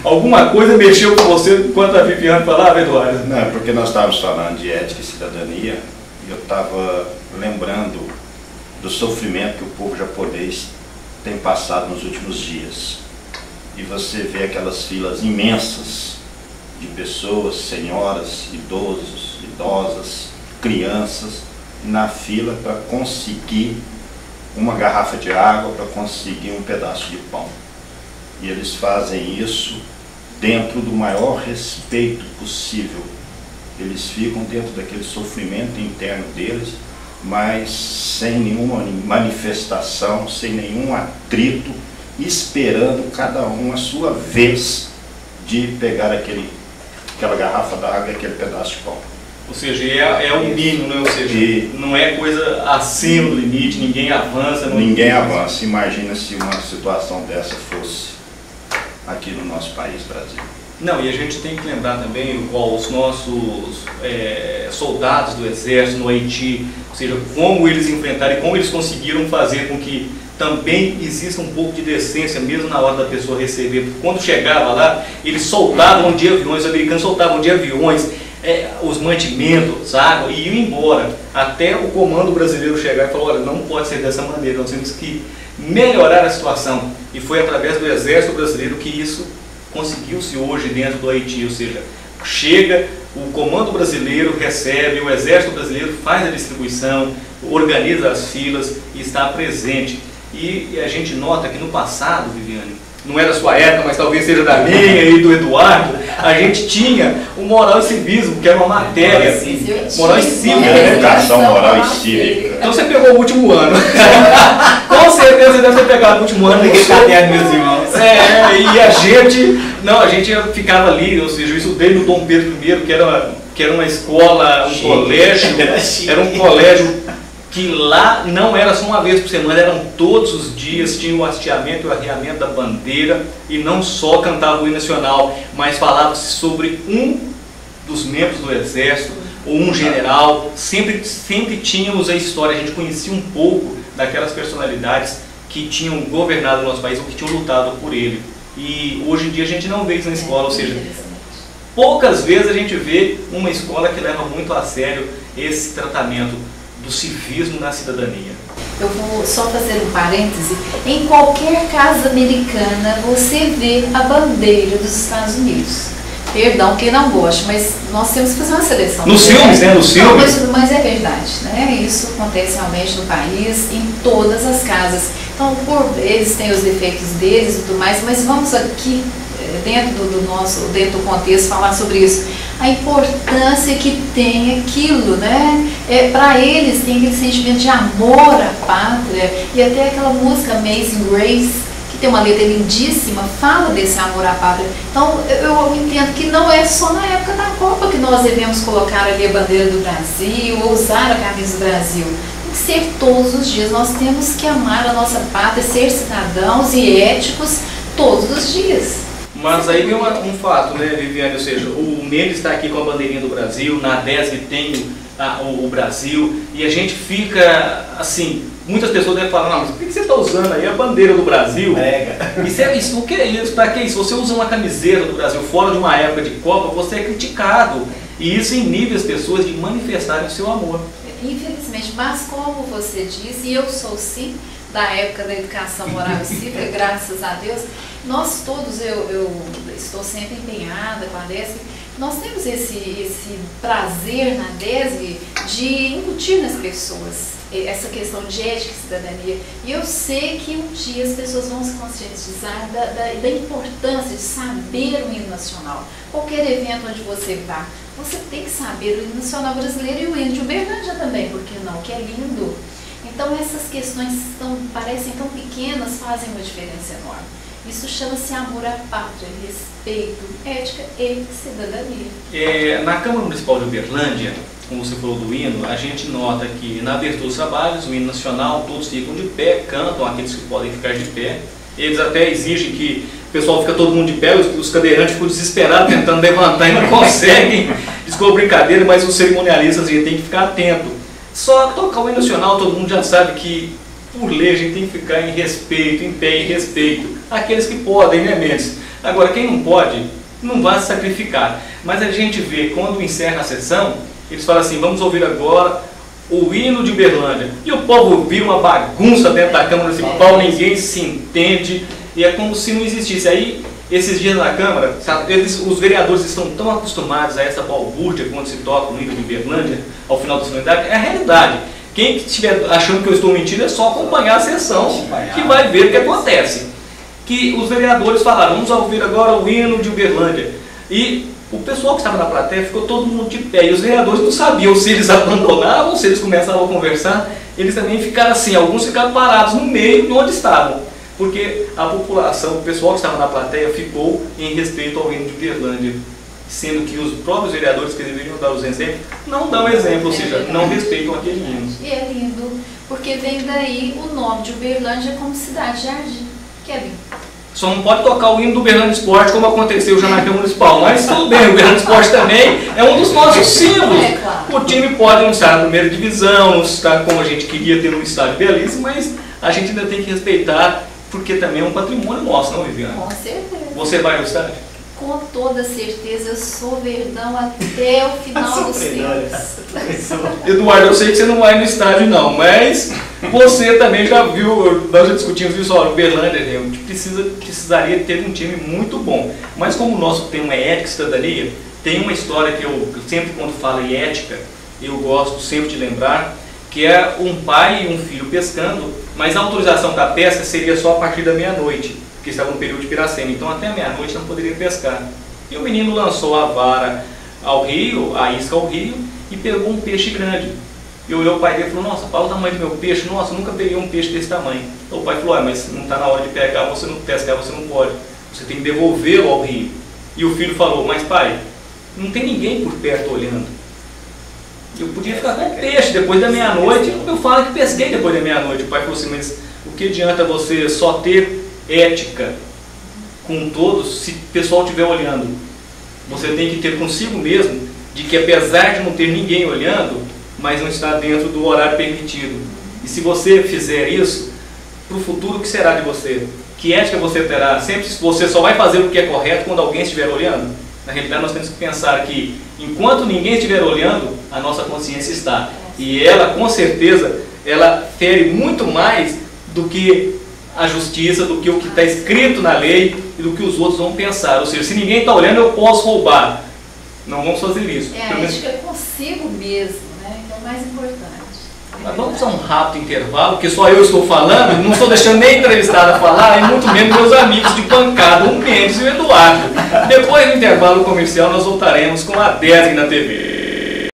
Alguma coisa mexeu com você enquanto a Viviane falava, Eduardo? Não, é porque nós estávamos falando de ética e cidadania e eu estava lembrando do sofrimento que o povo japonês tem passado nos últimos dias. E você vê aquelas filas imensas de pessoas, senhoras, idosos, idosas, crianças, na fila para conseguir uma garrafa de água, para conseguir um pedaço de pão. E eles fazem isso dentro do maior respeito possível. Eles ficam dentro daquele sofrimento interno deles, mas sem nenhuma manifestação, sem nenhum atrito, esperando cada um a sua vez de pegar aquela garrafa d'água e aquele pedaço de pão. Ou seja, é o mínimo, né? Ou seja, não é coisa acima do limite, ninguém avança. Ninguém avança. Imagina se uma situação dessa fosse aqui no nosso país, Brasil. Não, e a gente tem que lembrar também igual os nossos soldados do Exército no Haiti, ou seja, como eles enfrentaram e como eles conseguiram fazer com que também exista um pouco de decência, mesmo na hora da pessoa receber. Porque quando chegava lá, eles soltavam de aviões, os americanos soltavam de aviões os mantimentos, água, e iam embora. Até o comando brasileiro chegar e falar, olha, não pode ser dessa maneira, nós temos que melhorar a situação. E foi através do Exército Brasileiro que isso conseguiu-se hoje dentro do Haiti, ou seja, chega, o comando brasileiro recebe, o Exército Brasileiro faz a distribuição, organiza as filas e está presente. E a gente nota que no passado, Viviane, não é da sua época, mas talvez seja da minha e do Eduardo, a gente tinha o Moral e Civismo, que era uma matéria, Moral e Cívica, né? Educação Moral e Cívica. Então você pegou o último ano. Com certeza você deve ter pegado o último ano. Peguei caderno, meus irmãos. E a gente ficava ali, ou seja, eu estudei no Dom Pedro I, que era uma escola, um colégio, era um colégio que lá não era só uma vez por semana, eram todos os dias, tinha o hasteamento e o arriamento da bandeira, e não só cantava o hino nacional, mas falava-se sobre um dos membros do Exército, ou um general, sempre tínhamos a história, a gente conhecia um pouco daquelas personalidades que tinham governado o nosso país, ou que tinham lutado por ele. E hoje em dia a gente não vê isso na escola, ou seja, poucas vezes a gente vê uma escola que leva muito a sério esse tratamento do civismo na cidadania. Eu vou só fazer um parêntese. Em qualquer casa americana você vê a bandeira dos Estados Unidos. Perdão quem não gosta, mas nós temos que fazer uma seleção. Nos filmes, né? Nos filmes. Não, mas é verdade, né? Isso acontece realmente no país, em todas as casas. Então, eles têm os defeitos deles e tudo mais, mas vamos aqui, dentro do contexto, falar sobre isso. A importância que tem aquilo, né? Para eles tem aquele sentimento de amor à pátria, e até aquela música Amazing Grace, que tem uma letra lindíssima, fala desse amor à pátria. Então eu entendo que não é só na época da Copa que nós devemos colocar ali a bandeira do Brasil, ou usar a camisa do Brasil. Tem que ser todos os dias. Nós temos que amar a nossa pátria, ser cidadãos e éticos todos os dias. Mas aí vem um fato, né, Viviane? Ou seja, o Mendes está aqui com a bandeirinha do Brasil, na DESG tem o Brasil, e a gente fica assim, muitas pessoas devem falar, não, mas por que você está usando aí a bandeira do Brasil? O que é isso? Para que isso? Você usa uma camiseta do Brasil fora de uma época de Copa, você é criticado. E isso inibe as pessoas de manifestarem o seu amor. Infelizmente, mas como você disse, e eu sou sim da época da educação moral e cívica, graças a Deus, nós todos, eu estou sempre empenhada com a DESG, nós temos esse prazer na DESG de incutir nas pessoas essa questão de ética e cidadania. E eu sei que um dia as pessoas vão se conscientizar da importância de saber o hino nacional. Qualquer evento onde você vá, você tem que saber o hino nacional brasileiro e o hino de Uberlândia também, por que não? Que é lindo. Então essas questões parecem tão pequenas, fazem uma diferença enorme. Isso chama-se amor à pátria, respeito, ética e cidadania. Na Câmara Municipal de Uberlândia, como você falou do hino, a gente nota que na abertura dos trabalhos, o hino nacional, todos ficam de pé, cantam, aqueles que podem ficar de pé. Eles até exigem que o pessoal fica todo mundo de pé, os cadeirantes ficam desesperados tentando levantar e não conseguem. Desculpa a brincadeira, mas os cerimonialistas a gente tem que ficar atento. Só tocar o hino nacional, todo mundo já sabe que, por lei, a gente tem que ficar em respeito, em pé, em respeito. Aqueles que podem, né, Mendes? Agora, quem não pode, não vai se sacrificar. Mas a gente vê, quando encerra a sessão, eles falam assim, vamos ouvir agora o hino de Uberlândia. E o povo vira uma bagunça dentro da Câmara Municipal, ninguém se entende, e é como se não existisse. Aí, esses dias na Câmara, sabe, os vereadores estão tão acostumados a essa balbúrdia quando se toca o hino de Uberlândia, ao final da solenidade, é a realidade. Quem estiver achando que eu estou mentindo é só acompanhar a sessão que vai ver o que acontece. Que os vereadores falaram, vamos ouvir agora o hino de Uberlândia. E o pessoal que estava na plateia ficou todo mundo de pé. E os vereadores não sabiam se eles abandonavam, se eles começavam a conversar. Eles também ficaram assim, alguns ficaram parados no meio de onde estavam. Porque a população, o pessoal que estava na plateia ficou em respeito ao hino de Uberlândia. Sendo que os próprios vereadores que deveriam dar os exemplos, não dão exemplo, ou seja, não respeitam aquele hino. E é lindo, porque vem daí o nome de Uberlândia como cidade-jardim. Kevin. Só não pode tocar o hino do Uberlândia Esporte como aconteceu já na Câmara Municipal, mas tudo bem, o Uberlândia Esporte também é um dos nossos símbolos. É, claro. O time pode não estar na primeira divisão, não estar como a gente queria ter um estádio belíssimo, mas a gente ainda tem que respeitar, porque também é um patrimônio nosso, não, Viviane? Com certeza. Você vai ao estádio? Com toda certeza, eu sou Verdão até o final dos tempos. Eduardo, eu sei que você não vai no estádio não, mas você também já viu, nós já discutimos isso, olha, o Uberlândia, a gente precisaria ter um time muito bom. Mas como o nosso tema é ética e cidadania, tem uma história que eu sempre quando falo em ética, eu gosto sempre de lembrar, que é um pai e um filho pescando, mas a autorização da pesca seria só a partir da meia-noite, porque estava no período de Piracema, então até a meia-noite não poderia pescar. E o menino lançou a vara ao rio, a isca ao rio, e pegou um peixe grande. E olhou o pai dele e falou, nossa, qual o tamanho do meu peixe? Nossa, eu nunca peguei um peixe desse tamanho. Então o pai falou, mas não está na hora de pegar, você não pescar, você não pode. Você tem que devolvê-lo ao rio. E o filho falou, mas pai, não tem ninguém por perto olhando. Eu podia ficar com o peixe depois da meia-noite, eu falo que pesquei depois da meia-noite. O pai falou assim, mas o que adianta você só ter ética com todos se o pessoal estiver olhando? Você tem que ter consigo mesmo de que apesar de não ter ninguém olhando, mas não está dentro do horário permitido. E se você fizer isso, para o futuro o que será de você? Que ética você terá? Sempre você só vai fazer o que é correto quando alguém estiver olhando? Na realidade nós temos que pensar que enquanto ninguém estiver olhando, a nossa consciência está. E ela com certeza, ela fere muito mais do que a justiça, do que o que está escrito na lei e do que os outros vão pensar. Ou seja, se ninguém está olhando, eu posso roubar. Não vamos fazer isso. É, a ética é consigo mesmo, né? Então, é mais importante. Mas vamos a um rápido intervalo, porque só eu estou falando, não estou deixando nem entrevistada falar, e muito menos meus amigos de bancada, o Mendes e o Eduardo. Depois do intervalo comercial, nós voltaremos com a DESG na TV.